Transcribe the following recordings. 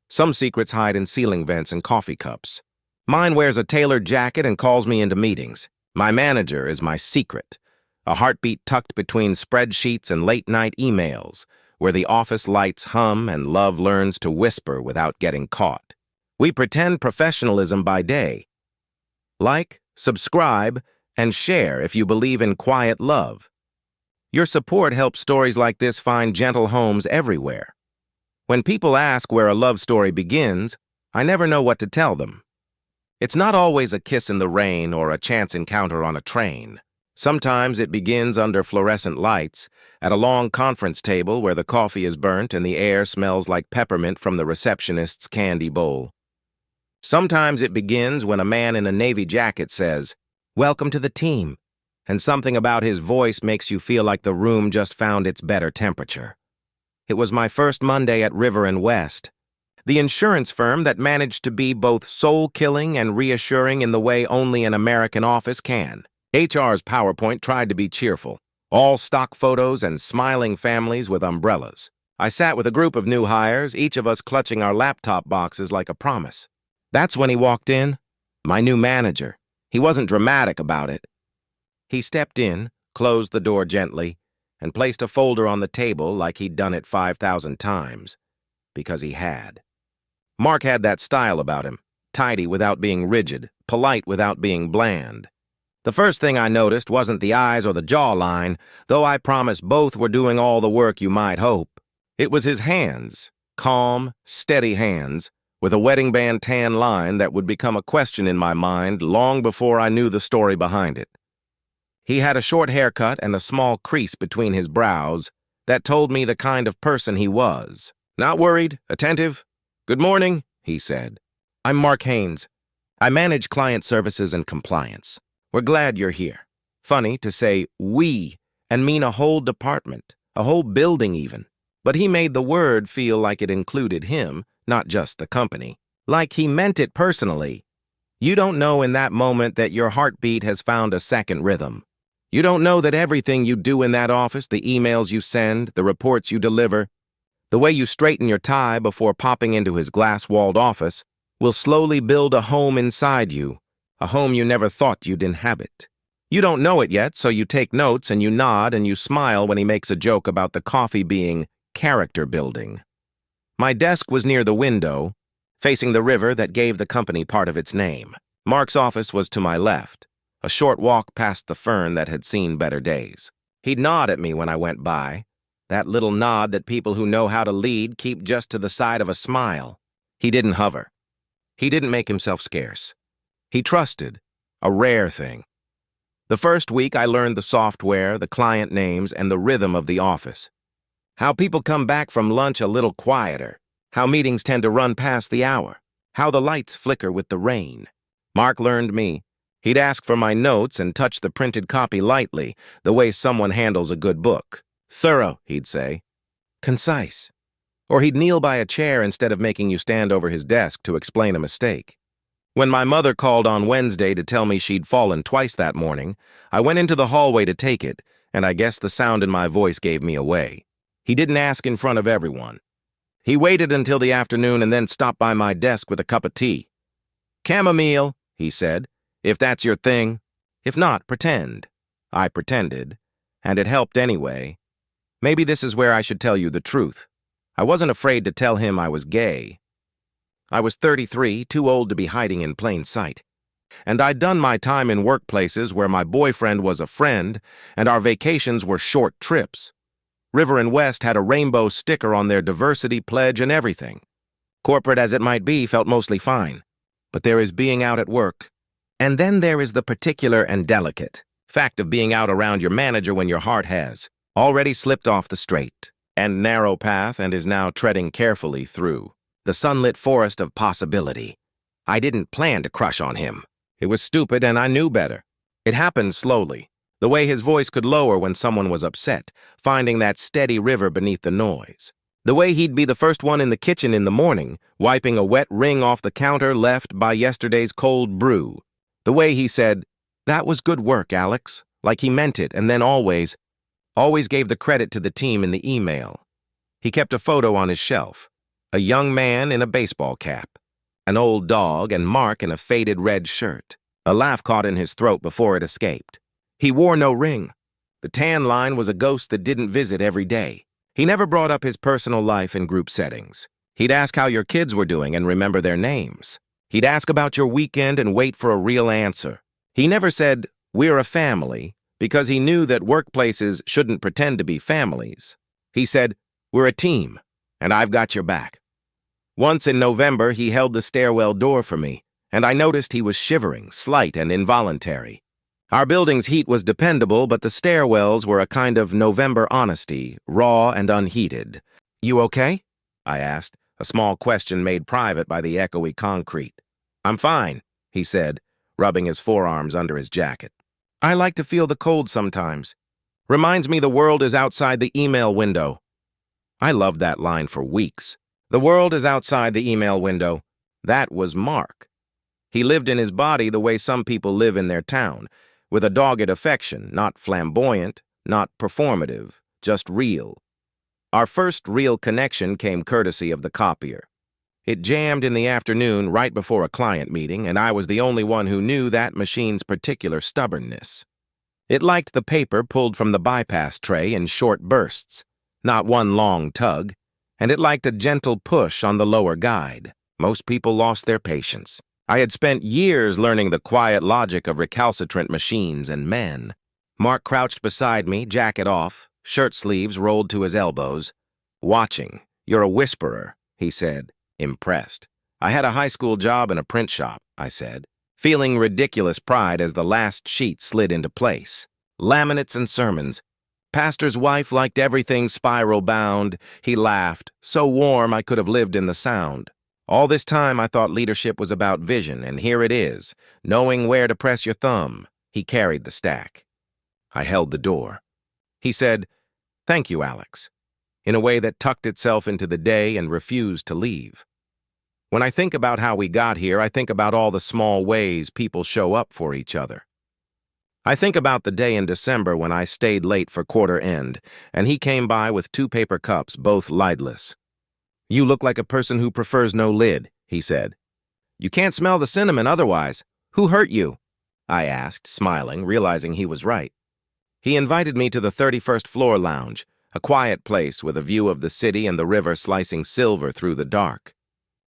Some secrets hide in ceiling vents and coffee cups. Mine wears a tailored jacket and calls me into meetings. My manager is my secret, a heartbeat tucked between spreadsheets and late-night emails, where the office lights hum and love learns to whisper without getting caught. We pretend professionalism by day. Like, subscribe, and share if you believe in quiet love. Your support helps stories like this find gentle homes everywhere. When people ask where a love story begins, I never know what to tell them. It's not always a kiss in the rain or a chance encounter on a train. Sometimes it begins under fluorescent lights, at a long conference table where the coffee is burnt and the air smells like peppermint from the receptionist's candy bowl. Sometimes it begins when a man in a navy jacket says, "Welcome to the team," and something about his voice makes you feel like the room just found its better temperature. It was my first Monday at River & West, the insurance firm that managed to be both soul-killing and reassuring in the way only an American office can. HR's PowerPoint tried to be cheerful, all stock photos and smiling families with umbrellas. I sat with a group of new hires, each of us clutching our laptop boxes like a promise. That's when he walked in, my new manager. He wasn't dramatic about it. He stepped in, closed the door gently, and placed a folder on the table like he'd done it 5,000 times, because he had. Mark had that style about him, tidy without being rigid, polite without being bland. The first thing I noticed wasn't the eyes or the jawline, though I promise both were doing all the work you might hope. It was his hands, calm, steady hands, with a wedding band tan line that would become a question in my mind long before I knew the story behind it. He had a short haircut and a small crease between his brows that told me the kind of person he was. Not worried, attentive. "Good morning," he said. "I'm Mark Haynes. I manage client services and compliance. We're glad you're here." Funny to say "we" and mean a whole department, a whole building even. But he made the word feel like it included him, not just the company. Like he meant it personally. You don't know in that moment that your heartbeat has found a second rhythm. You don't know that everything you do in that office, the emails you send, the reports you deliver, the way you straighten your tie before popping into his glass-walled office, will slowly build a home inside you, a home you never thought you'd inhabit. You don't know it yet, so you take notes and you nod and you smile when he makes a joke about the coffee being character building. My desk was near the window, facing the river that gave the company part of its name. Mark's office was to my left, a short walk past the fern that had seen better days. He'd nod at me when I went by, that little nod that people who know how to lead keep just to the side of a smile. He didn't hover. He didn't make himself scarce. He trusted, a rare thing. The first week I learned the software, the client names, and the rhythm of the office. How people come back from lunch a little quieter, how meetings tend to run past the hour, how the lights flicker with the rain. Mark learned me. He'd ask for my notes and touch the printed copy lightly, the way someone handles a good book. Thorough, he'd say. Concise. Or he'd kneel by a chair instead of making you stand over his desk to explain a mistake. When my mother called on Wednesday to tell me she'd fallen twice that morning, I went into the hallway to take it, and I guess the sound in my voice gave me away. He didn't ask in front of everyone. He waited until the afternoon and then stopped by my desk with a cup of tea. "Chamomile," he said, "if that's your thing. If not, pretend." I pretended, and it helped anyway. Maybe this is where I should tell you the truth. I wasn't afraid to tell him I was gay. I was 33, too old to be hiding in plain sight. And I'd done my time in workplaces where my boyfriend was a friend and our vacations were short trips. River & West had a rainbow sticker on their diversity pledge and everything. Corporate as it might be felt mostly fine. But there is being out at work. And then there is the particular and delicate fact of being out around your manager when your heart has already slipped off the straight and narrow path and is now treading carefully through the sunlit forest of possibility. I didn't plan to crush on him. It was stupid and I knew better. It happened slowly, the way his voice could lower when someone was upset, finding that steady river beneath the noise. The way he'd be the first one in the kitchen in the morning, wiping a wet ring off the counter left by yesterday's cold brew. The way he said, "That was good work, Alex," like he meant it, and then always gave the credit to the team in the email. He kept a photo on his shelf, a young man in a baseball cap, an old dog, and Mark in a faded red shirt. A laugh caught in his throat before it escaped. He wore no ring. The tan line was a ghost that didn't visit every day. He never brought up his personal life in group settings. He'd ask how your kids were doing and remember their names. He'd ask about your weekend and wait for a real answer. He never said, "We're a family," because he knew that workplaces shouldn't pretend to be families. He said, "We're a team, and I've got your back." Once in November, he held the stairwell door for me, and I noticed he was shivering, slight and involuntary. Our building's heat was dependable, but the stairwells were a kind of November honesty, raw and unheated. "You okay?" I asked, a small question made private by the echoey concrete. "I'm fine," he said, rubbing his forearms under his jacket. "I like to feel the cold sometimes. Reminds me the world is outside the email window." I loved that line for weeks. The world is outside the email window. That was Mark. He lived in his body the way some people live in their town, with a dogged affection, not flamboyant, not performative, just real. Our first real connection came courtesy of the copier. It jammed in the afternoon right before a client meeting, and I was the only one who knew that machine's particular stubbornness. It liked the paper pulled from the bypass tray in short bursts, not one long tug, and it liked a gentle push on the lower guide. Most people lost their patience. I had spent years learning the quiet logic of recalcitrant machines and men. Mark crouched beside me, jacket off, shirt sleeves rolled to his elbows. "Watching. You're a whisperer," he said, impressed. "I had a high school job in a print shop," I said, feeling ridiculous pride as the last sheet slid into place. Laminates and sermons. Pastor's wife liked everything spiral-bound. He laughed, so warm I could have lived in the sound. All this time I thought leadership was about vision, and here it is, knowing where to press your thumb. He carried the stack. I held the door. He said, "Thank you, Alex," in a way that tucked itself into the day and refused to leave. When I think about how we got here, I think about all the small ways people show up for each other. I think about the day in December when I stayed late for quarter end, and he came by with 2 paper cups, both lidless. "You look like a person who prefers no lid," he said. "You can't smell the cinnamon otherwise. Who hurt you?" I asked, smiling, realizing he was right. He invited me to the 31st floor lounge, a quiet place with a view of the city and the river slicing silver through the dark.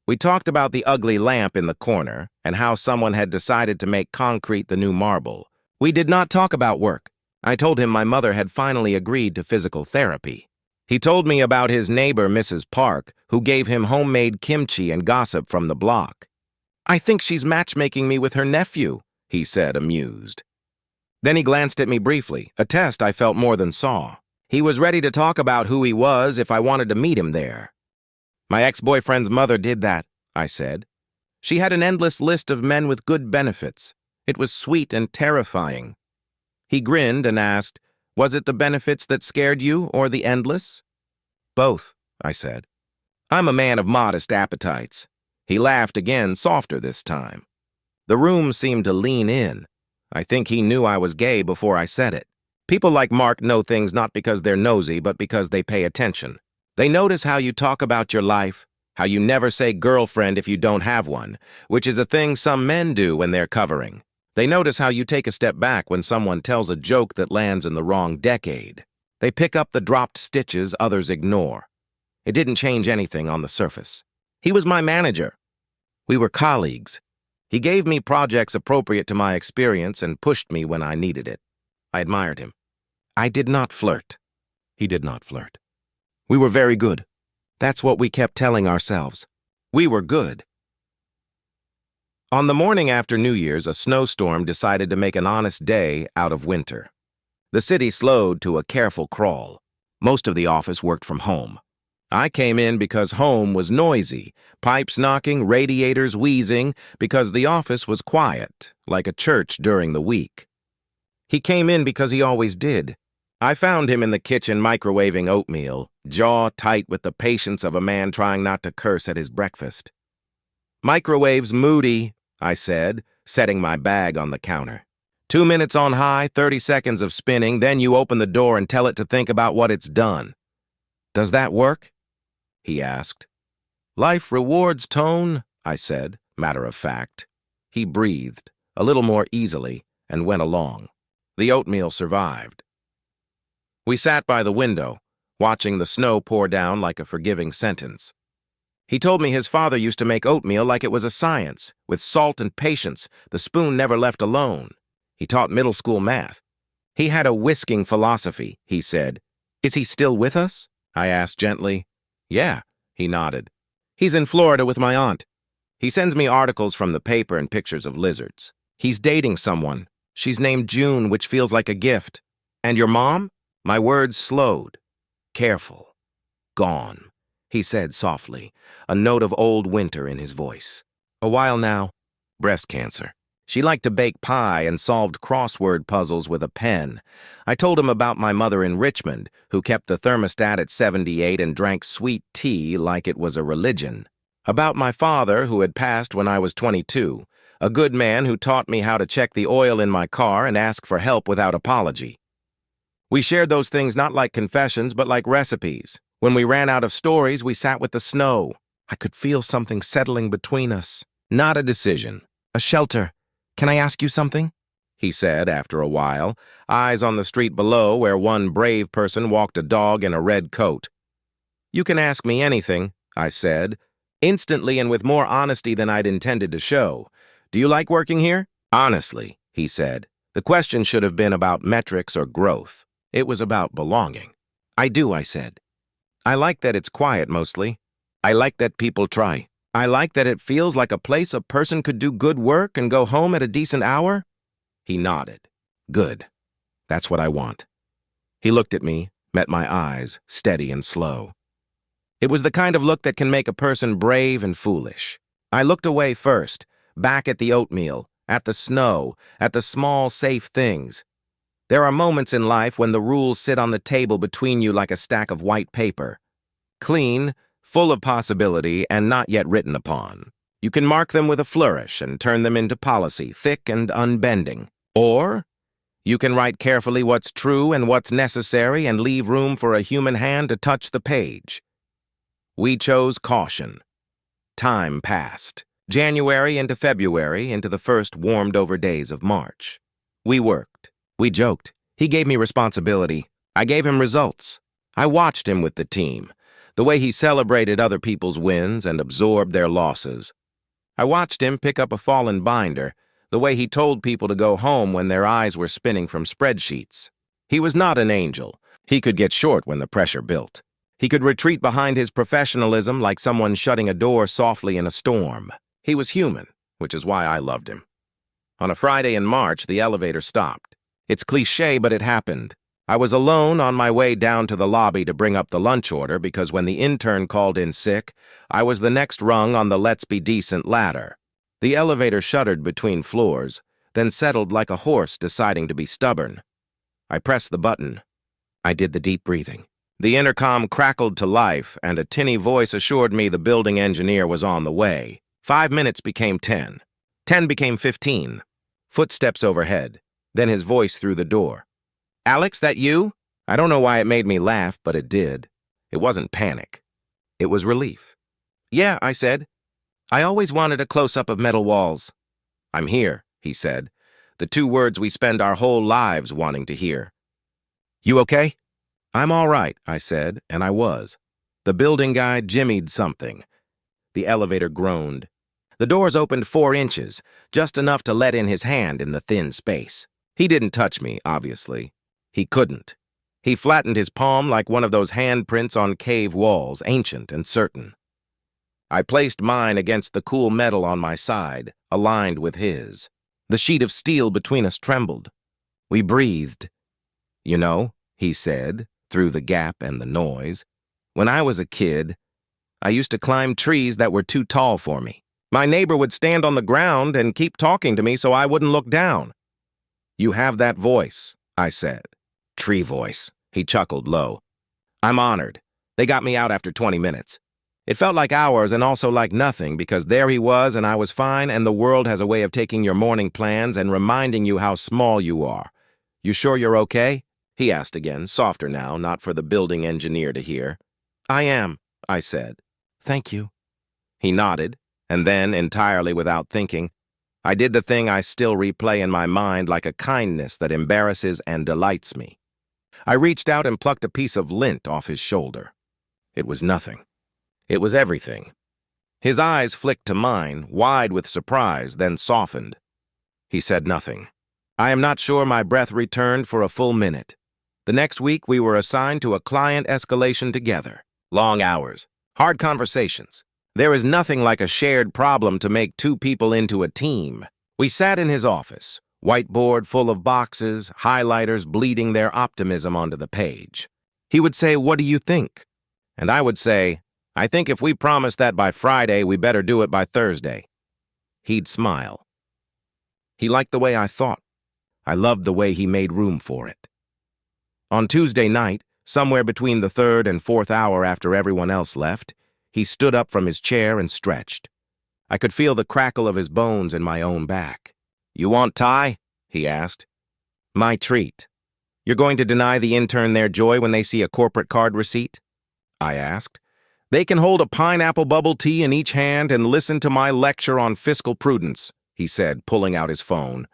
We talked about the ugly lamp in the corner and how someone had decided to make concrete the new marble. We did not talk about work. I told him my mother had finally agreed to physical therapy. He told me about his neighbor, Mrs. Park, who gave him homemade kimchi and gossip from the block. "I think she's matchmaking me with her nephew," he said, amused. Then he glanced at me briefly, a test I felt more than saw. He was ready to talk about who he was if I wanted to meet him there. "My ex-boyfriend's mother did that," I said. "She had an endless list of men with good benefits. It was sweet and terrifying." He grinned and asked, "Was it the benefits that scared you or the endless?" "Both," I said. "I'm a man of modest appetites." He laughed again, softer this time. The room seemed to lean in. I think he knew I was gay before I said it. People like Mark know things not because they're nosy, but because they pay attention. They notice how you talk about your life, how you never say girlfriend if you don't have one, which is a thing some men do when they're covering. They notice how you take a step back when someone tells a joke that lands in the wrong decade. They pick up the dropped stitches others ignore. It didn't change anything on the surface. He was my manager. We were colleagues. He gave me projects appropriate to my experience and pushed me when I needed it. I admired him. I did not flirt. He did not flirt. We were very good. That's what we kept telling ourselves. We were good. On the morning after New Year's, a snowstorm decided to make an honest day out of winter. The city slowed to a careful crawl. Most of the office worked from home. I came in because home was noisy, pipes knocking, radiators wheezing, because the office was quiet, like a church during the week. He came in because he always did. I found him in the kitchen microwaving oatmeal, jaw tight with the patience of a man trying not to curse at his breakfast. "Microwave's moody," I said, setting my bag on the counter. 2 minutes on high, 30 seconds of spinning, then you open the door and tell it to think about what it's done. "Does that work?" he asked. Life rewards, Tone, I said, matter of fact. He breathed, a little more easily, and went along. The oatmeal survived. We sat by the window, watching the snow pour down like a forgiving sentence. He told me his father used to make oatmeal like it was a science, with salt and patience, the spoon never left alone. He taught middle school math. He had a whisking philosophy, he said. Is he still with us? I asked gently. Yeah, he nodded. He's in Florida with my aunt. He sends me articles from the paper and pictures of lizards. He's dating someone. She's named June, which feels like a gift. And your mom? My words slowed. Careful. Gone, he said softly, a note of old winter in his voice. A while now. Breast cancer. She liked to bake pie and solved crossword puzzles with a pen. I told him about my mother in Richmond, who kept the thermostat at 78 and drank sweet tea like it was a religion. About my father, who had passed when I was 22, a good man who taught me how to check the oil in my car and ask for help without apology. We shared those things not like confessions, but like recipes. When we ran out of stories, we sat with the snow. I could feel something settling between us. Not a decision. A shelter. Can I ask you something? He said after a while, eyes on the street below where one brave person walked a dog in a red coat. You can ask me anything, I said, instantly and with more honesty than I'd intended to show. Do you like working here? Honestly, he said. The question should have been about metrics or growth. It was about belonging. I do, I said. I like that it's quiet mostly. I like that people try. I like that it feels like a place a person could do good work and go home at a decent hour. He nodded. Good. That's what I want. He looked at me, met my eyes, steady and slow. It was the kind of look that can make a person brave and foolish. I looked away first, back at the oatmeal, at the snow, at the small, safe things. There are moments in life when the rules sit on the table between you like a stack of white paper. Clean, full of possibility, and not yet written upon. You can mark them with a flourish and turn them into policy, thick and unbending. Or you can write carefully what's true and what's necessary and leave room for a human hand to touch the page. We chose caution. Time passed. January into February, into the first warmed-over days of March. We worked. We joked. He gave me responsibility. I gave him results. I watched him with the team. The way he celebrated other people's wins and absorbed their losses. I watched him pick up a fallen binder, the way he told people to go home when their eyes were spinning from spreadsheets. He was not an angel. He could get short when the pressure built. He could retreat behind his professionalism like someone shutting a door softly in a storm. He was human, which is why I loved him. On a Friday in March, the elevator stopped. It's cliché, but it happened. I was alone on my way down to the lobby to bring up the lunch order because when the intern called in sick, I was the next rung on the let's be decent ladder. The elevator shuddered between floors, then settled like a horse deciding to be stubborn. I pressed the button. I did the deep breathing. The intercom crackled to life, and a tinny voice assured me the building engineer was on the way. 5 minutes became 10. 10 became 15. Footsteps overhead, then his voice through the door. Alex, that you? I don't know why it made me laugh, but it did. It wasn't panic. It was relief. Yeah, I said. I always wanted a close-up of metal walls. I'm here, he said. The 2 words we spend our whole lives wanting to hear. You okay? I'm all right, I said, and I was. The building guy jimmied something. The elevator groaned. The doors opened 4 inches, just enough to let in his hand in the thin space. He didn't touch me, obviously. He couldn't. He flattened his palm like one of those handprints on cave walls, ancient and certain. I placed mine against the cool metal on my side, aligned with his. The sheet of steel between us trembled. We breathed. You know, he said, through the gap and the noise, when I was a kid, I used to climb trees that were too tall for me. My neighbor would stand on the ground and keep talking to me so I wouldn't look down. You have that voice, I said. Tree voice, he chuckled low. I'm honored. They got me out after 20 minutes. It felt like hours and also like nothing because there he was and I was fine and the world has a way of taking your morning plans and reminding you how small you are. You sure you're okay? He asked again, softer now, not for the building engineer to hear. I am, I said. Thank you. He nodded, and then, entirely without thinking, I did the thing I still replay in my mind like a kindness that embarrasses and delights me. I reached out and plucked a piece of lint off his shoulder. It was nothing. It was everything. His eyes flicked to mine, wide with surprise, then softened. He said nothing. I am not sure my breath returned for a full minute. The next week, we were assigned to a client escalation together. Long hours, hard conversations. There is nothing like a shared problem to make two people into a team. We sat in his office, whiteboard full of boxes, highlighters bleeding their optimism onto the page. He would say, "What do you think?" And I would say, "I think if we promise that by Friday, we better do it by Thursday." He'd smile. He liked the way I thought. I loved the way he made room for it. On Tuesday night, somewhere between the third and fourth hour after everyone else left, he stood up from his chair and stretched. I could feel the crackle of his bones in my own back. "You want Thai?" he asked. "My treat. You're going to deny the intern their joy when they see a corporate card receipt?" I asked. "They can hold a pineapple bubble tea in each hand and listen to my lecture on fiscal prudence," he said, pulling out his phone.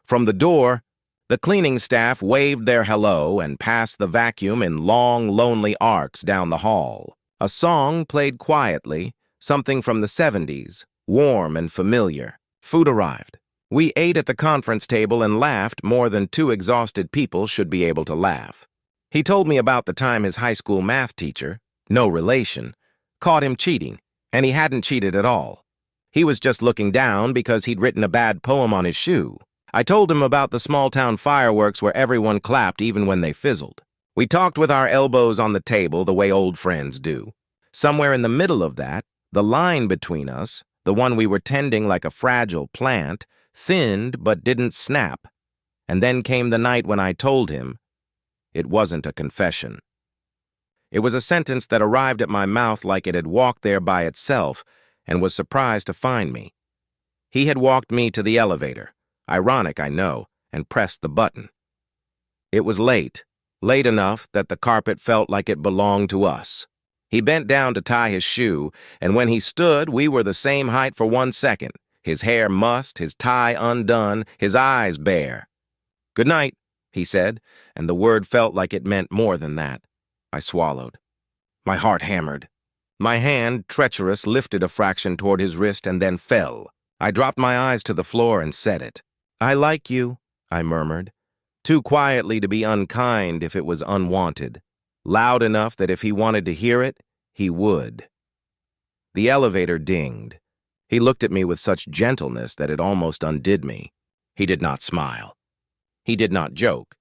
From the door, the cleaning staff waved their hello and passed the vacuum in long, lonely arcs down the hall. A song played quietly, something from the 70s, warm and familiar. Food arrived. We ate at the conference table and laughed more than two exhausted people should be able to laugh. He told me about the time his high school math teacher, no relation, caught him cheating, and he hadn't cheated at all. He was just looking down because he'd written a bad poem on his shoe. I told him about the small-town fireworks where everyone clapped even when they fizzled. We talked with our elbows on the table the way old friends do. Somewhere in the middle of that, the line between us, the one we were tending like a fragile plant, thinned but didn't snap. And then came the night when I told him it wasn't a confession. It was a sentence that arrived at my mouth like it had walked there by itself and was surprised to find me. He had walked me to the elevator, ironic, I know, and pressed the button. It was late enough that the carpet felt like it belonged to us. He bent down to tie his shoe, and when he stood, we were the same height for 1 second, his hair mussed, his tie undone, his eyes bare. "Good night," he said, and the word felt like it meant more than that. I swallowed. My heart hammered. My hand, treacherous, lifted a fraction toward his wrist and then fell. I dropped my eyes to the floor and said it. "I like you," I murmured, too quietly to be unkind if it was unwanted, loud enough that if he wanted to hear it, he would. The elevator dinged. He looked at me with such gentleness that it almost undid me. He did not smile. He did not joke.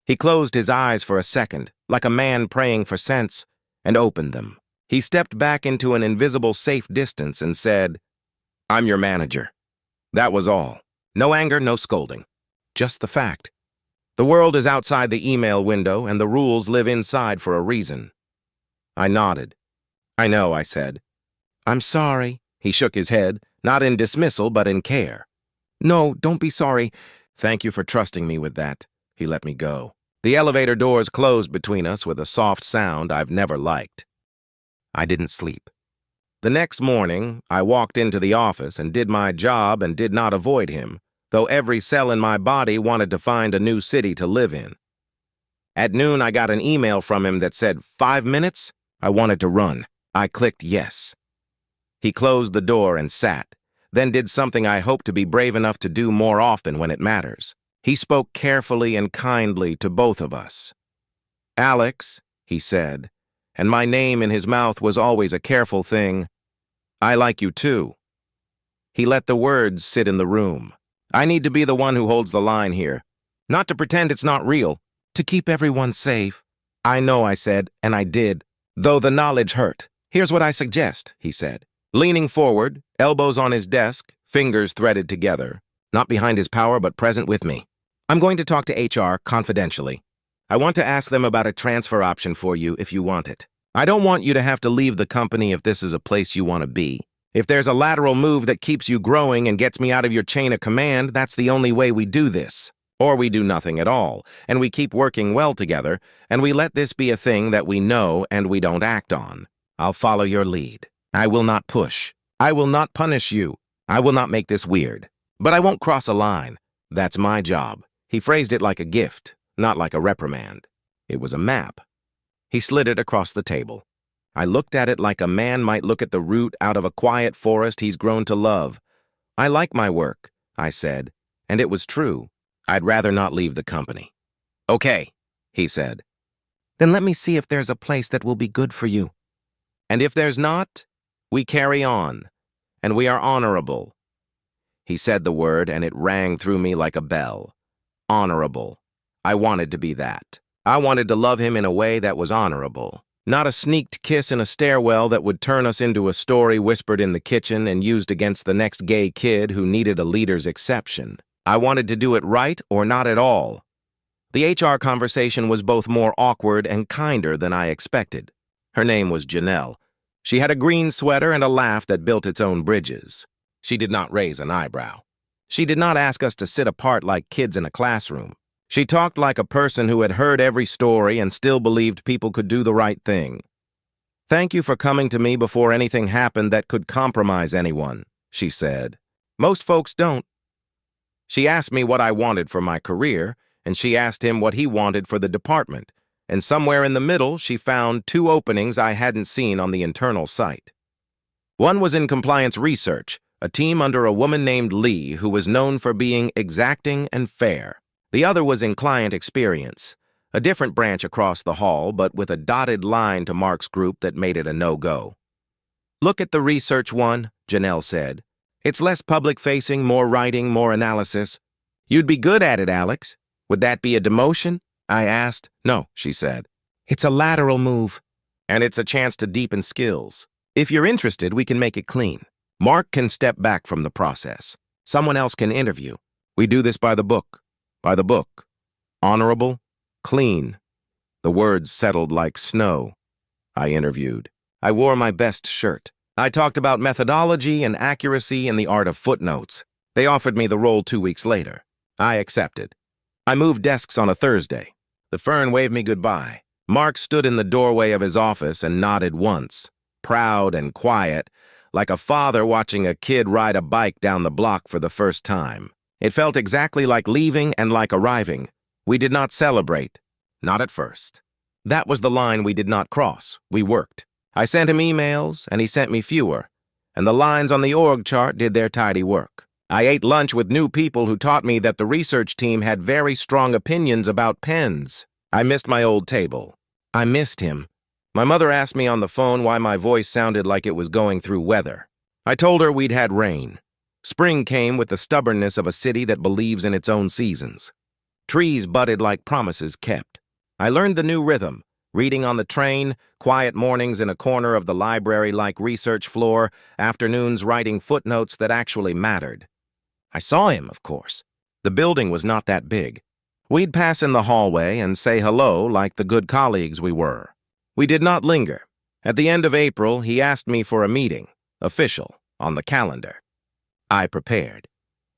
He closed his eyes for a second, like a man praying for sense, and opened them. He stepped back into an invisible safe distance and said, "I'm your manager." That was all. No anger, no scolding. Just the fact. The world is outside the email window, and the rules live inside for a reason. I nodded. "I know," I said. "I'm sorry." He shook his head, not in dismissal, but in care. "No, don't be sorry. Thank you for trusting me with that." He let me go. The elevator doors closed between us with a soft sound I've never liked. I didn't sleep. The next morning, I walked into the office and did my job and did not avoid him, though every cell in my body wanted to find a new city to live in. At noon, I got an email from him that said, "5 minutes?" I wanted to run. I clicked yes. He closed the door and sat, then did something I hope to be brave enough to do more often when it matters. He spoke carefully and kindly to both of us. "Alex," he said, and my name in his mouth was always a careful thing, "I like you too." He let the words sit in the room. I need to be the one who holds the line here. Not to pretend it's not real, to keep everyone safe. "I know," I said, and I did, though the knowledge hurt. "Here's what I suggest," he said, leaning forward, elbows on his desk, fingers threaded together, not behind his power but present with me. "I'm going to talk to HR confidentially. I want to ask them about a transfer option for you if you want it. I don't want you to have to leave the company if this is a place you want to be. If there's a lateral move that keeps you growing and gets me out of your chain of command, that's the only way we do this. Or we do nothing at all, and we keep working well together, and we let this be a thing that we know and we don't act on. I'll follow your lead. I will not push. I will not punish you. I will not make this weird. But I won't cross a line. That's my job. He phrased it like a gift, not like a reprimand. It was a map. He slid it across the table. I looked at it like a man might look at the root out of a quiet forest he's grown to love. I like my work, I said, and it was true. I'd rather not leave the company. Okay, he said. Then let me see if there's a place that will be good for you. And if there's not, we carry on, and we are honorable. He said the word, and it rang through me like a bell. Honorable. I wanted to be that. I wanted to love him in a way that was honorable. Not a sneaked kiss in a stairwell that would turn us into a story whispered in the kitchen and used against the next gay kid who needed a leader's exception. I wanted to do it right or not at all. The HR conversation was both more awkward and kinder than I expected. Her name was Janelle. She had a green sweater and a laugh that built its own bridges. She did not raise an eyebrow. She did not ask us to sit apart like kids in a classroom. She talked like a person who had heard every story and still believed people could do the right thing. Thank you for coming to me before anything happened that could compromise anyone, she said. Most folks don't. She asked me what I wanted for my career, and she asked him what he wanted for the department, and somewhere in the middle she found 2 openings I hadn't seen on the internal site. One was in compliance research, a team under a woman named Lee who was known for being exacting and fair. The other was in client experience, a different branch across the hall, but with a dotted line to Mark's group that made it a no-go. Look at the research one, Janelle said. It's less public-facing, more writing, more analysis. You'd be good at it, Alex. Would that be a demotion? I asked. No, she said. It's a lateral move, and it's a chance to deepen skills. If you're interested, we can make it clean. Mark can step back from the process. Someone else can interview. We do this by the book. By the book. Honorable, clean. The words settled like snow. I interviewed. I wore my best shirt. I talked about methodology and accuracy and the art of footnotes. They offered me the role 2 weeks later. I accepted. I moved desks on a Thursday. The Fern waved me goodbye. Mark stood in the doorway of his office and nodded once, proud and quiet, like a father watching a kid ride a bike down the block for the first time. It felt exactly like leaving and like arriving. We did not celebrate. Not at first. That was the line we did not cross. We worked. I sent him emails, and he sent me fewer. And the lines on the org chart did their tidy work. I ate lunch with new people who taught me that the research team had very strong opinions about pens. I missed my old table. I missed him. My mother asked me on the phone why my voice sounded like it was going through weather. I told her we'd had rain. Spring came with the stubbornness of a city that believes in its own seasons. Trees budded like promises kept. I learned the new rhythm, reading on the train, quiet mornings in a corner of the library like research floor, afternoons writing footnotes that actually mattered. I saw him, of course. The building was not that big. We'd pass in the hallway and say hello like the good colleagues we were. We did not linger. At the end of April, he asked me for a meeting, official, on the calendar. I prepared.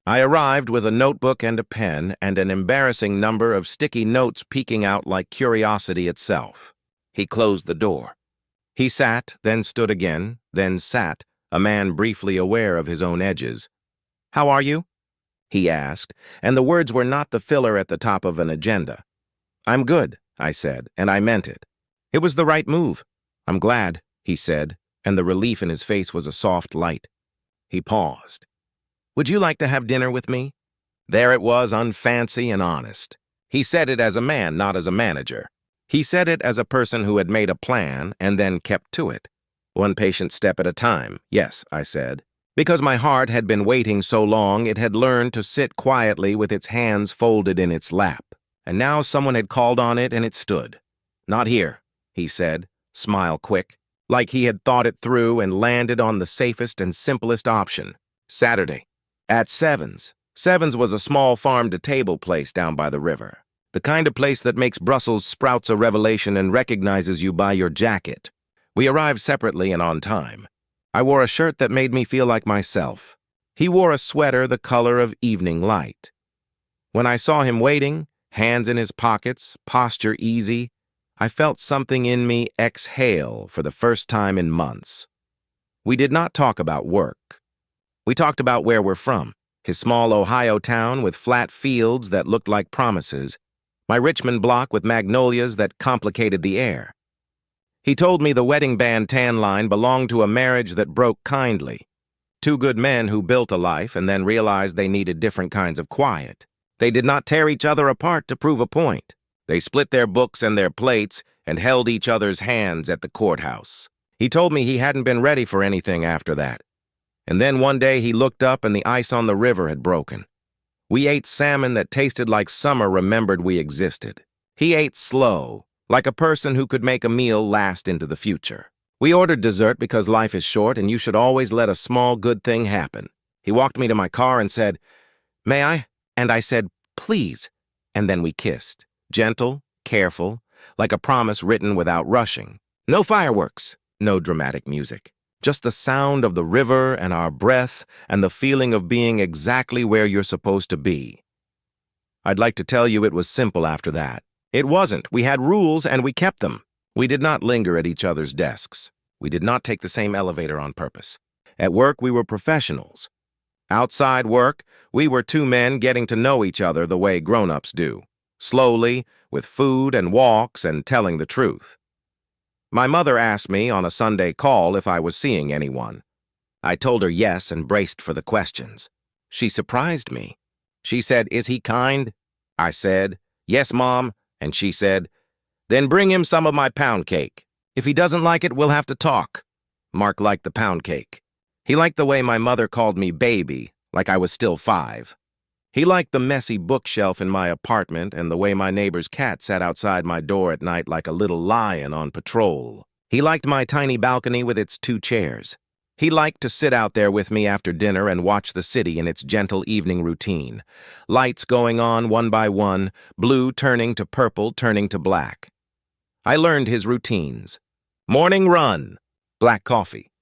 I arrived with a notebook and a pen and an embarrassing number of sticky notes peeking out like curiosity itself. He closed the door. He sat, then stood again, then sat, a man briefly aware of his own edges. "How are you?" he asked, and the words were not the filler at the top of an agenda. "I'm good," I said, and I meant it. It was the right move. "I'm glad," he said, and the relief in his face was a soft light. He paused. "Would you like to have dinner with me?" There it was, unfancy and honest. He said it as a man, not as a manager. He said it as a person who had made a plan and then kept to it. "One patient step at a time." "Yes," I said. Because my heart had been waiting so long, it had learned to sit quietly with its hands folded in its lap. And now someone had called on it and it stood. "Not here," he said, smile quick, like he had thought it through and landed on the safest and simplest option. "Saturday. At Sevens." Sevens was a small farm-to-table place down by the river. The kind of place that makes Brussels sprouts a revelation and recognizes you by your jacket. We arrived separately and on time. I wore a shirt that made me feel like myself. He wore a sweater the color of evening light. When I saw him waiting, hands in his pockets, posture easy, I felt something in me exhale for the first time in months. We did not talk about work. We talked about where we're from, his small Ohio town with flat fields that looked like promises, my Richmond block with magnolias that complicated the air. He told me the wedding band tan line belonged to a marriage that broke kindly. Two good men who built a life and then realized they needed different kinds of quiet. They did not tear each other apart to prove a point. They split their books and their plates and held each other's hands at the courthouse. He told me he hadn't been ready for anything after that. And then one day he looked up and the ice on the river had broken. We ate salmon that tasted like summer remembered we existed. He ate slow, like a person who could make a meal last into the future. We ordered dessert because life is short and you should always let a small good thing happen. He walked me to my car and said, "May I?" And I said, "Please." And then we kissed. Gentle, careful, like a promise written without rushing. No fireworks, no dramatic music. Just the sound of the river and our breath and the feeling of being exactly where you're supposed to be. I'd like to tell you it was simple after that. It wasn't. We had rules and we kept them. We did not linger at each other's desks. We did not take the same elevator on purpose. At work, we were professionals. Outside work, we were two men getting to know each other the way grown-ups do. Slowly, with food and walks and telling the truth. My mother asked me on a Sunday call if I was seeing anyone. I told her yes and braced for the questions. She surprised me. She said, "Is he kind?" I said, "Yes, Mom," and she said, "Then bring him some of my pound cake. If he doesn't like it, we'll have to talk." Mark liked the pound cake. He liked the way my mother called me baby, like I was still 5. He liked the messy bookshelf in my apartment and the way my neighbor's cat sat outside my door at night like a little lion on patrol. He liked my tiny balcony with its 2 chairs. He liked to sit out there with me after dinner and watch the city in its gentle evening routine. Lights going on one by one, blue turning to purple, turning to black. I learned his routines. Morning run, black coffee.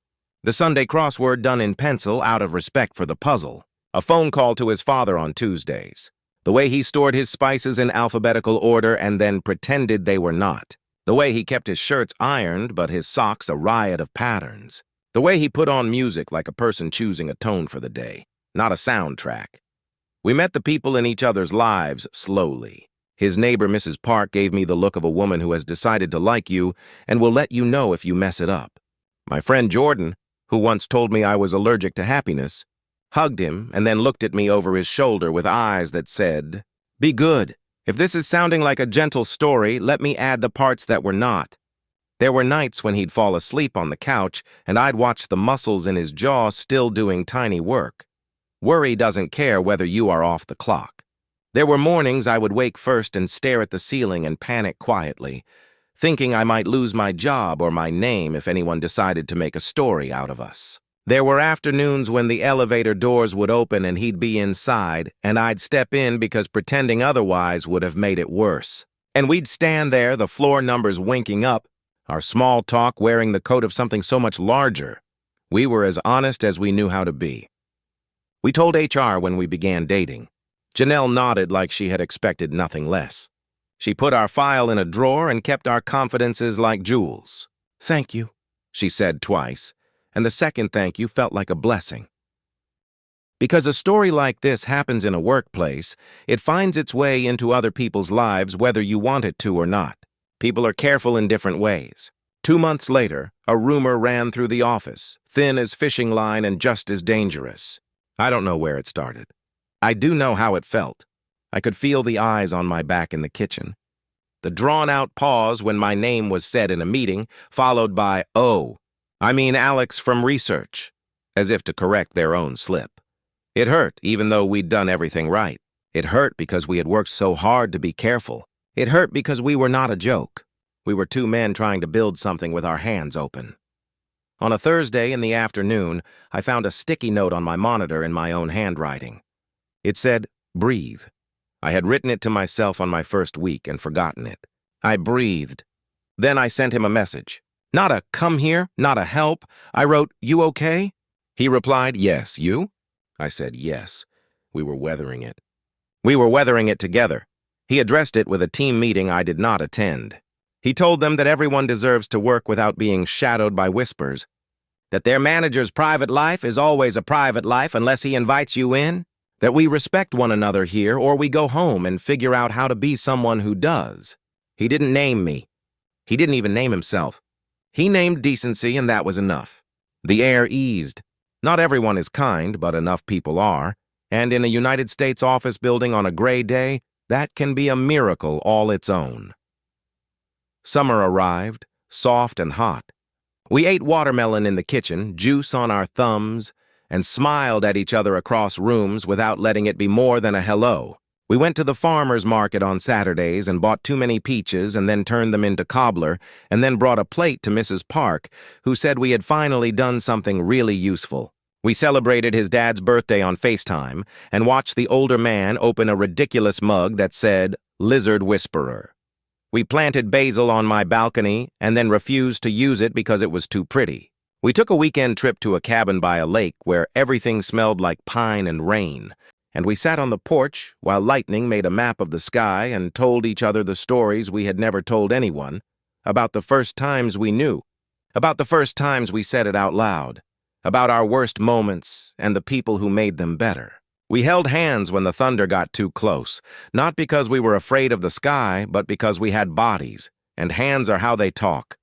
The Sunday crossword done in pencil out of respect for the puzzle. A phone call to his father on Tuesdays. The way he stored his spices in alphabetical order and then pretended they were not. The way he kept his shirts ironed but his socks a riot of patterns. The way he put on music like a person choosing a tone for the day, not a soundtrack. We met the people in each other's lives slowly. His neighbor, Mrs. Park, gave me the look of a woman who has decided to like you and will let you know if you mess it up. My friend Jordan, who once told me I was allergic to happiness, hugged him and then looked at me over his shoulder with eyes that said, "Be good. If this is sounding like a gentle story, let me add the parts that were not." There were nights when he'd fall asleep on the couch and I'd watch the muscles in his jaw still doing tiny work. Worry doesn't care whether you are off the clock. There were mornings I would wake first and stare at the ceiling and panic quietly, thinking I might lose my job or my name if anyone decided to make a story out of us. There were afternoons when the elevator doors would open and he'd be inside, and I'd step in because pretending otherwise would have made it worse. And we'd stand there, the floor numbers winking up, our small talk wearing the coat of something so much larger. We were as honest as we knew how to be. We told HR when we began dating. Janelle nodded like she had expected nothing less. She put our file in a drawer and kept our confidences like jewels. "Thank you," she said twice. And the second thank you felt like a blessing. Because a story like this happens in a workplace, it finds its way into other people's lives whether you want it to or not. People are careful in different ways. 2 months later, a rumor ran through the office, thin as fishing line and just as dangerous. I don't know where it started. I do know how it felt. I could feel the eyes on my back in the kitchen. The drawn-out pause when my name was said in a meeting, followed by, "Oh, I mean Alex from research," as if to correct their own slip. It hurt, even though we'd done everything right. It hurt because we had worked so hard to be careful. It hurt because we were not a joke. We were 2 men trying to build something with our hands open. On a Thursday in the afternoon, I found a sticky note on my monitor in my own handwriting. It said, "Breathe." I had written it to myself on my first week and forgotten it. I breathed. Then I sent him a message. Not a "come here," not a "help." I wrote, "You okay?" He replied, "Yes, you?" I said, "Yes." We were weathering it. We were weathering it together. He addressed it with a team meeting I did not attend. He told them that everyone deserves to work without being shadowed by whispers. that their manager's private life is always a private life unless he invites you in, that we respect one another here or we go home and figure out how to be someone who does. He didn't name me. He didn't even name himself. He named decency, and that was enough. The air eased. Not everyone is kind, but enough people are, and in a United States office building on a gray day, that can be a miracle all its own. Summer arrived, soft and hot. We ate watermelon in the kitchen, juice on our thumbs, and smiled at each other across rooms without letting it be more than a hello. We went to the farmer's market on Saturdays and bought too many peaches and then turned them into cobbler and then brought a plate to Mrs. Park, who said we had finally done something really useful. We celebrated his dad's birthday on FaceTime and watched the older man open a ridiculous mug that said, Lizard Whisperer. We planted basil on my balcony and then refused to use it because it was too pretty. We took a weekend trip to a cabin by a lake where everything smelled like pine and rain, and we sat on the porch while lightning made a map of the sky and told each other the stories we had never told anyone, about the first times we knew, about the first times we said it out loud, about our worst moments and the people who made them better. We held hands when the thunder got too close, not because we were afraid of the sky, but because we had bodies, and hands are how they talk.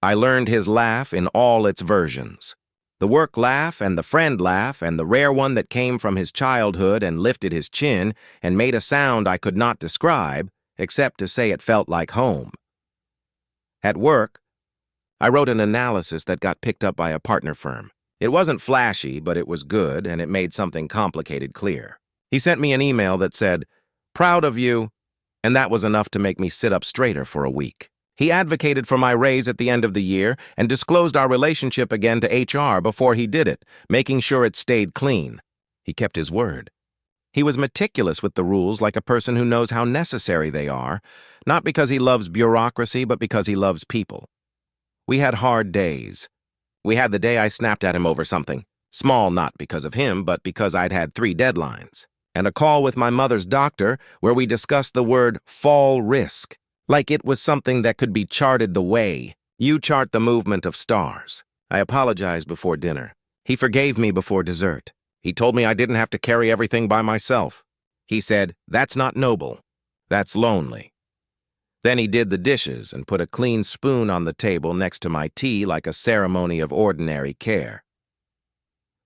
I learned his laugh in all its versions. The work laugh and the friend laugh and the rare one that came from his childhood and lifted his chin and made a sound I could not describe, except to say it felt like home. At work, I wrote an analysis that got picked up by a partner firm. It wasn't flashy, but it was good, and it made something complicated clear. He sent me an email that said, "Proud of you," and that was enough to make me sit up straighter for a week. He advocated for my raise at the end of the year and disclosed our relationship again to HR before he did it, making sure it stayed clean. He kept his word. He was meticulous with the rules like a person who knows how necessary they are, not because he loves bureaucracy, but because he loves people. We had hard days. We had the day I snapped at him over something, small not because of him, but because I'd had 3 deadlines, and a call with my mother's doctor where we discussed the word fall risk. Like it was something that could be charted the way you chart the movement of stars. I apologized before dinner. He forgave me before dessert. He told me I didn't have to carry everything by myself. He said, "That's not noble. That's lonely." Then he did the dishes and put a clean spoon on the table next to my tea like a ceremony of ordinary care.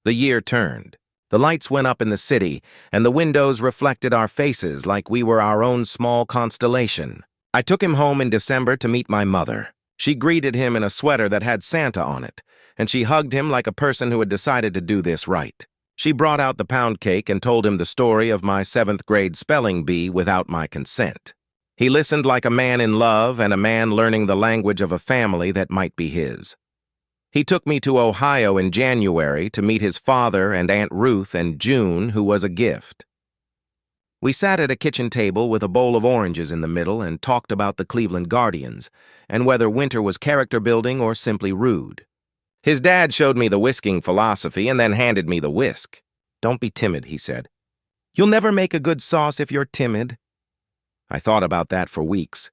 The year turned. The lights went up in the city, and the windows reflected our faces like we were our own small constellation. I took him home in December to meet my mother. She greeted him in a sweater that had Santa on it, and she hugged him like a person who had decided to do this right. She brought out the pound cake and told him the story of my 7th grade spelling bee without my consent. He listened like a man in love and a man learning the language of a family that might be his. He took me to Ohio in January to meet his father and Aunt Ruth in June, who was a gift. We sat at a kitchen table with a bowl of oranges in the middle and talked about the Cleveland Guardians and whether winter was character building or simply rude. His dad showed me the whisking philosophy and then handed me the whisk. "Don't be timid," he said. "You'll never make a good sauce if you're timid." I thought about that for weeks,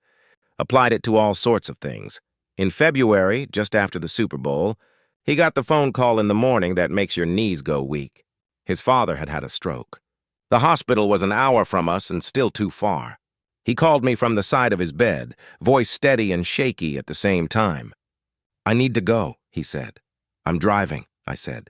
applied it to all sorts of things. In February, just after the Super Bowl, he got the phone call in the morning that makes your knees go weak. His father had had a stroke. The hospital was an hour from us and still too far. He called me from the side of his bed, voice steady and shaky at the same time. "I need to go," he said. "I'm driving," I said.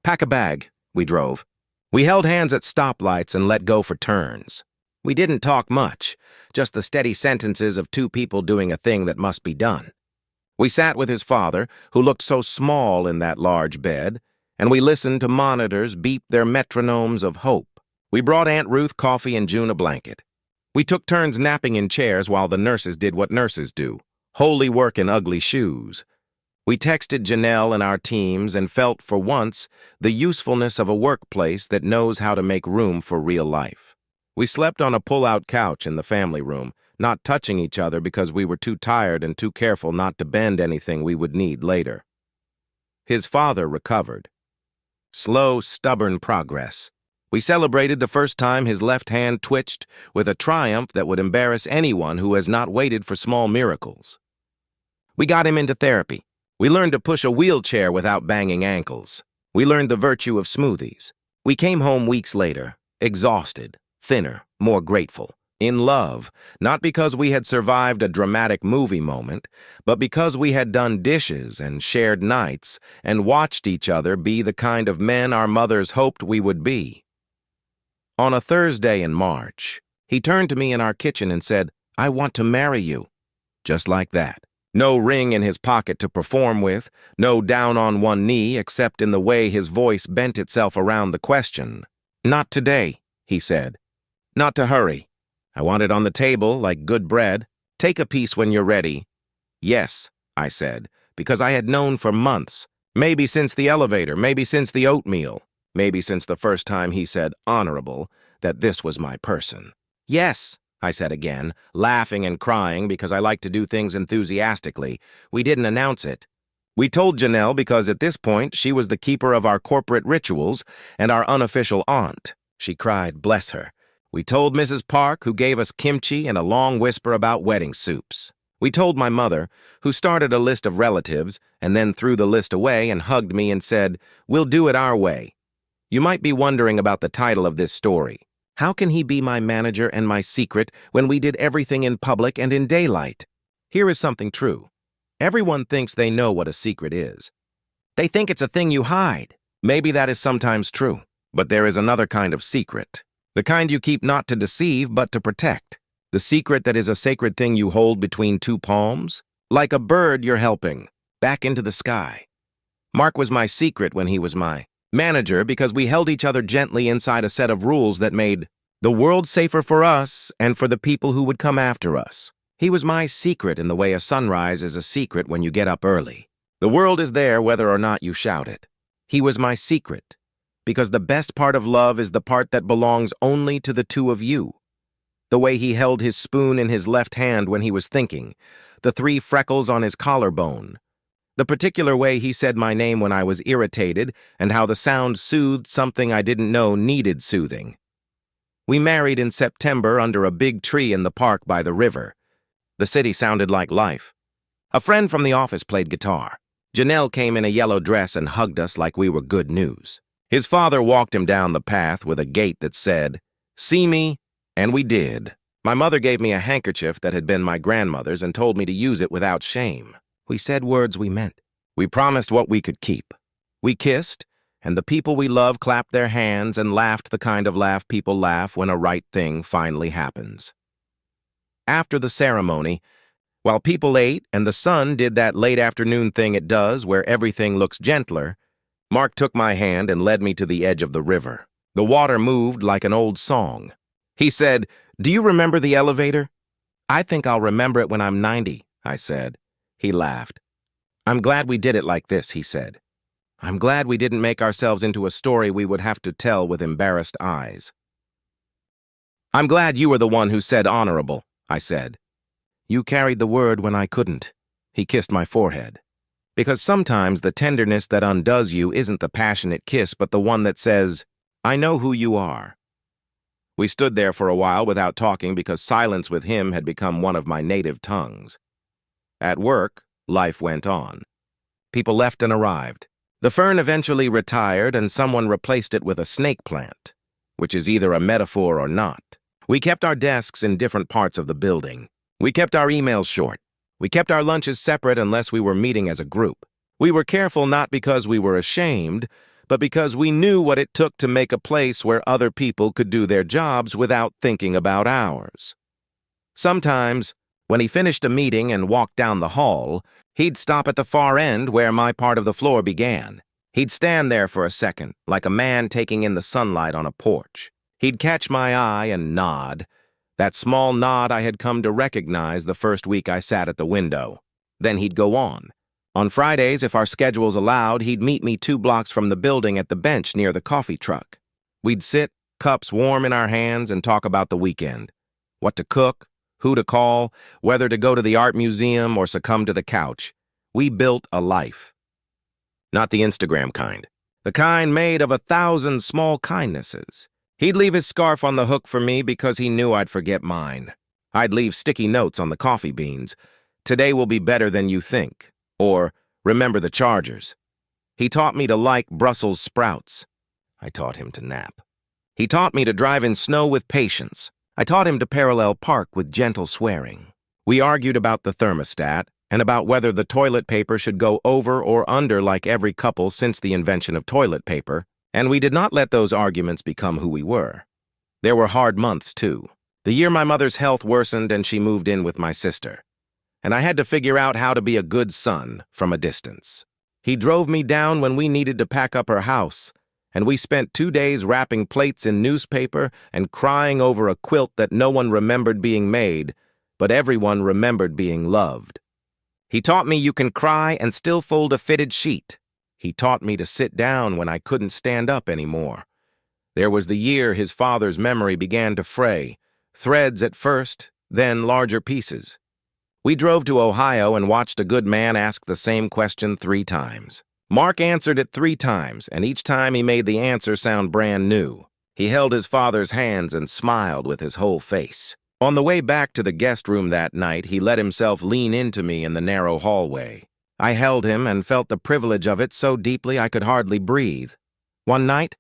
"Pack a bag." We drove. We held hands at stoplights and let go for turns. We didn't talk much, just the steady sentences of 2 people doing a thing that must be done. We sat with his father, who looked so small in that large bed, and we listened to monitors beep their metronomes of hope. We brought Aunt Ruth coffee and June a blanket. We took turns napping in chairs while the nurses did what nurses do, holy work in ugly shoes. We texted Janelle and our teams and felt, for once, the usefulness of a workplace that knows how to make room for real life. We slept on a pull-out couch in the family room, not touching each other because we were too tired and too careful not to bend anything we would need later. His father recovered. Slow, stubborn progress. We celebrated the first time his left hand twitched with a triumph that would embarrass anyone who has not waited for small miracles. We got him into therapy. We learned to push a wheelchair without banging ankles. We learned the virtue of smoothies. We came home weeks later, exhausted, thinner, more grateful, in love, not because we had survived a dramatic movie moment, but because we had done dishes and shared nights and watched each other be the kind of men our mothers hoped we would be. On a Thursday in March, he turned to me in our kitchen and said, "I want to marry you." Just like that. No ring in his pocket to perform with, no down on one knee except in the way his voice bent itself around the question. "Not today," he said. "Not to hurry. I want it on the table like good bread. Take a piece when you're ready." "Yes," I said, because I had known for months, maybe since the elevator, maybe since the oatmeal, maybe since the first time he said honorable, that this was my person. "Yes," I said again, laughing and crying because I like to do things enthusiastically. We didn't announce it. We told Janelle because at this point she was the keeper of our corporate rituals and our unofficial aunt. She cried, bless her. We told Mrs. Park, who gave us kimchi and a long whisper about wedding soups. We told my mother, who started a list of relatives and then threw the list away and hugged me and said, "We'll do it our way." You might be wondering about the title of this story. How can he be my manager and my secret when we did everything in public and in daylight? Here is something true. Everyone thinks they know what a secret is. They think it's a thing you hide. Maybe that is sometimes true. But there is another kind of secret. The kind you keep not to deceive, but to protect. The secret that is a sacred thing you hold between two palms. Like a bird you're helping, back into the sky. Mark was my secret when he was my manager because we held each other gently inside a set of rules that made the world safer for us and for the people who would come after us. He was my secret in the way a sunrise is a secret when you get up early. The world is there whether or not you shout it. He was my secret because the best part of love is the part that belongs only to the two of you. The way he held his spoon in his left hand when he was thinking, the 3 freckles on his collarbone, the particular way he said my name when I was irritated, and how the sound soothed something I didn't know needed soothing. We married in September under a big tree in the park by the river. The city sounded like life. A friend from the office played guitar. Janelle came in a yellow dress and hugged us like we were good news. His father walked him down the path with a gait that said, "See me?" And we did. My mother gave me a handkerchief that had been my grandmother's and told me to use it without shame. We said words we meant. We promised what we could keep. We kissed, and the people we love clapped their hands and laughed the kind of laugh people laugh when a right thing finally happens. After the ceremony, while people ate and the sun did that late afternoon thing it does where everything looks gentler, Mark took my hand and led me to the edge of the river. The water moved like an old song. He said, "Do you remember the elevator?" "I think I'll remember it when I'm 90, I said. He laughed. "I'm glad we did it like this," he said. "I'm glad we didn't make ourselves into a story we would have to tell with embarrassed eyes." "I'm glad you were the one who said honorable," I said. "You carried the word when I couldn't." He kissed my forehead. Because sometimes the tenderness that undoes you isn't the passionate kiss, but the one that says, "I know who you are." We stood there for a while without talking because silence with him had become one of my native tongues. At work, life went on. People left and arrived. The fern eventually retired and someone replaced it with a snake plant, which is either a metaphor or not. We kept our desks in different parts of the building. We kept our emails short. We kept our lunches separate unless we were meeting as a group. We were careful not because we were ashamed, but because we knew what it took to make a place where other people could do their jobs without thinking about ours. Sometimes, when he finished a meeting and walked down the hall, he'd stop at the far end where my part of the floor began. He'd stand there for a second, like a man taking in the sunlight on a porch. He'd catch my eye and nod, that small nod I had come to recognize the first week I sat at the window. Then he'd go on. On Fridays, if our schedules allowed, he'd meet me 2 blocks from the building at the bench near the coffee truck. We'd sit, cups warm in our hands, and talk about the weekend. What to cook, who to call, whether to go to the art museum or succumb to the couch. We built a life. Not the Instagram kind. The kind made of 1,000 small kindnesses. He'd leave his scarf on the hook for me because he knew I'd forget mine. I'd leave sticky notes on the coffee beans. "Today will be better than you think." Or, Remember the Chargers. He taught me to like Brussels sprouts. I taught him to nap. He taught me to drive in snow with patience. I taught him to parallel park with gentle swearing. We argued about the thermostat and about whether the toilet paper should go over or under like every couple since the invention of toilet paper, and we did not let those arguments become who we were. There were hard months, too. The year my mother's health worsened and she moved in with my sister. And I had to figure out how to be a good son from a distance. He drove me down when we needed to pack up her house, and we spent 2 days wrapping plates in newspaper and crying over a quilt that no one remembered being made, but everyone remembered being loved. He taught me you can cry and still fold a fitted sheet. He taught me to sit down when I couldn't stand up anymore. There was the year his father's memory began to fray, threads at first, then larger pieces. We drove to Ohio and watched a good man ask the same question 3 times. Mark answered it 3 times, and each time he made the answer sound brand new. He held his father's hands and smiled with his whole face. On the way back to the guest room that night, he let himself lean into me in the narrow hallway. I held him and felt the privilege of it so deeply I could hardly breathe. One night,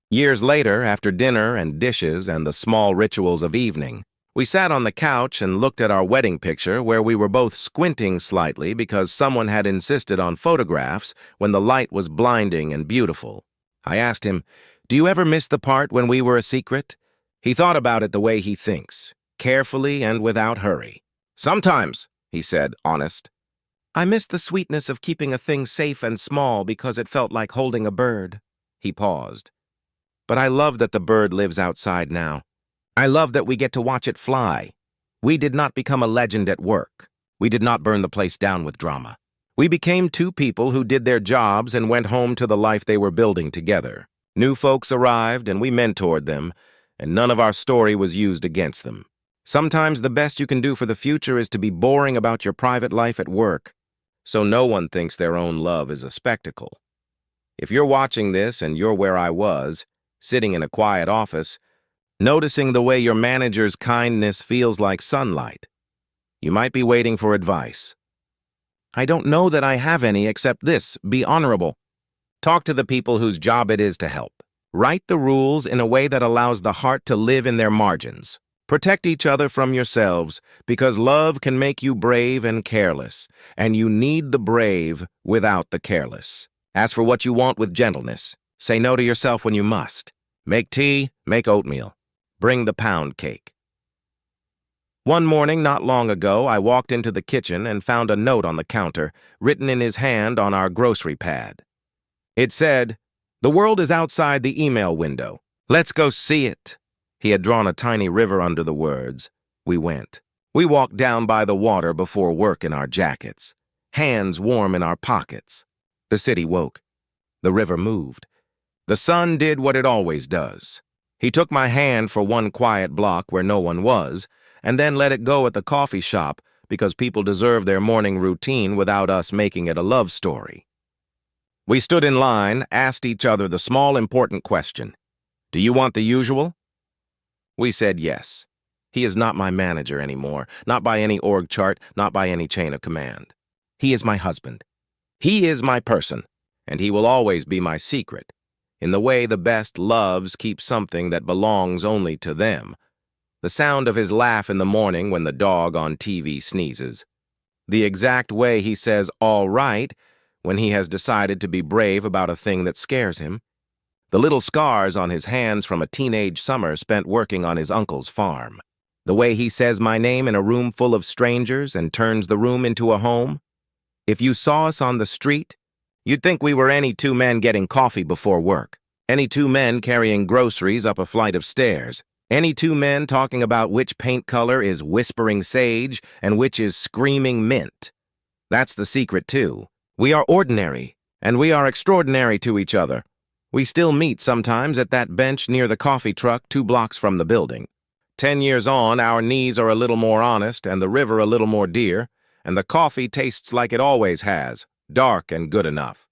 years later, after dinner and dishes and the small rituals of evening, we sat on the couch and looked at our wedding picture where we were both squinting slightly because someone had insisted on photographs when the light was blinding and beautiful. I asked him, "Do you ever miss the part when we were a secret?" He thought about it the way he thinks, carefully and without hurry. "Sometimes," he said, honest. "I miss the sweetness of keeping a thing safe and small because it felt like holding a bird." He paused. "But I love that the bird lives outside now. I love that we get to watch it fly. We did not become a legend at work. We did not burn the place down with drama. We became 2 people who did their jobs and went home to the life they were building together. New folks arrived and we mentored them, and none of our story was used against them. Sometimes the best you can do for the future is to be boring about your private life at work, so no one thinks their own love is a spectacle. If you're watching this and you're where I was, sitting in a quiet office, noticing the way your manager's kindness feels like sunlight, you might be waiting for advice. I don't know that I have any except this: be honorable. Talk to the people whose job it is to help. Write the rules in a way that allows the heart to live in their margins. Protect each other from yourselves, because love can make you brave and careless, and you need the brave without the careless. Ask for what you want with gentleness. Say no to yourself when you must. Make tea, make oatmeal. Bring the pound cake. One morning not long ago, I walked into the kitchen and found a note on the counter, written in his hand on our grocery pad. It said, "The world is outside the email window. Let's go see it." He had drawn a tiny river under the words. We went. We walked down by the water before work in our jackets, hands warm in our pockets. The city woke. The river moved. The sun did what it always does. He took my hand for one quiet block where no one was, and then let it go at the coffee shop because people deserve their morning routine without us making it a love story. We stood in line, asked each other the small important question, "Do you want the usual?" We said yes. He is not my manager anymore, not by any org chart, not by any chain of command. He is my husband. He is my person, and he will always be my secret, in the way the best loves keep something that belongs only to them. The sound of his laugh in the morning when the dog on TV sneezes. The exact way he says "all right" when he has decided to be brave about a thing that scares him. The little scars on his hands from a teenage summer spent working on his uncle's farm. The way he says my name in a room full of strangers and turns the room into a home. If you saw us on the street, you'd think we were any 2 men getting coffee before work, any 2 men carrying groceries up a flight of stairs, any 2 men talking about which paint color is whispering sage and which is screaming mint. That's the secret, too. We are ordinary, and we are extraordinary to each other. We still meet sometimes at that bench near the coffee truck 2 blocks from the building. 10 years on, our knees are a little more honest and the river a little more dear, and the coffee tastes like it always has, dark and good enough.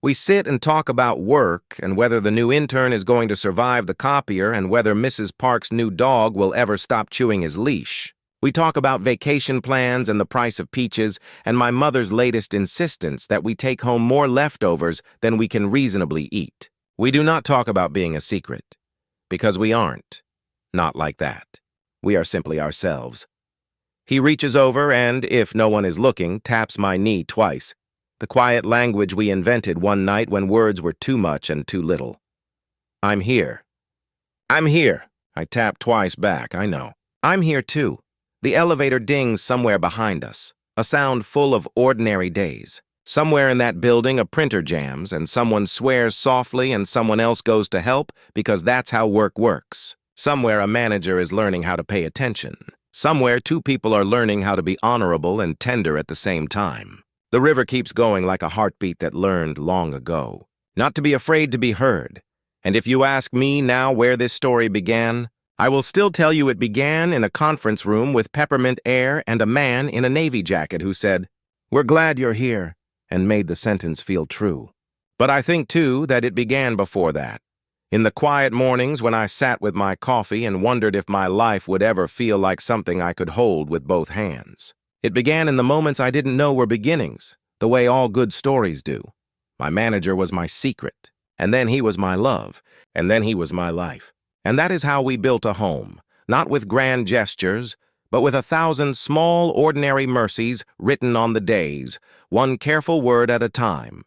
We sit and talk about work and whether the new intern is going to survive the copier and whether Mrs. Park's new dog will ever stop chewing his leash. We talk about vacation plans and the price of peaches, and my mother's latest insistence that we take home more leftovers than we can reasonably eat. We do not talk about being a secret, because we aren't. Not like that. We are simply ourselves. He reaches over and, if no one is looking, taps my knee twice. The quiet language we invented one night when words were too much and too little. I'm here. I'm here. I tap twice back, I know. I'm here too. The elevator dings somewhere behind us, a sound full of ordinary days. Somewhere in that building a printer jams and someone swears softly and someone else goes to help because that's how work works. Somewhere a manager is learning how to pay attention. Somewhere two people are learning how to be honorable and tender at the same time. The river keeps going like a heartbeat that learned long ago. Not to be afraid to be heard. And if you ask me now where this story began, I will still tell you it began in a conference room with peppermint air and a man in a navy jacket who said, "We're glad you're here," and made the sentence feel true. But I think, too, that it began before that. In the quiet mornings when I sat with my coffee and wondered if my life would ever feel like something I could hold with both hands. It began in the moments I didn't know were beginnings, the way all good stories do. My manager was my secret, and then he was my love, and then he was my life. And that is how we built a home, not with grand gestures, but with 1,000 small, ordinary mercies written on the days, one careful word at a time.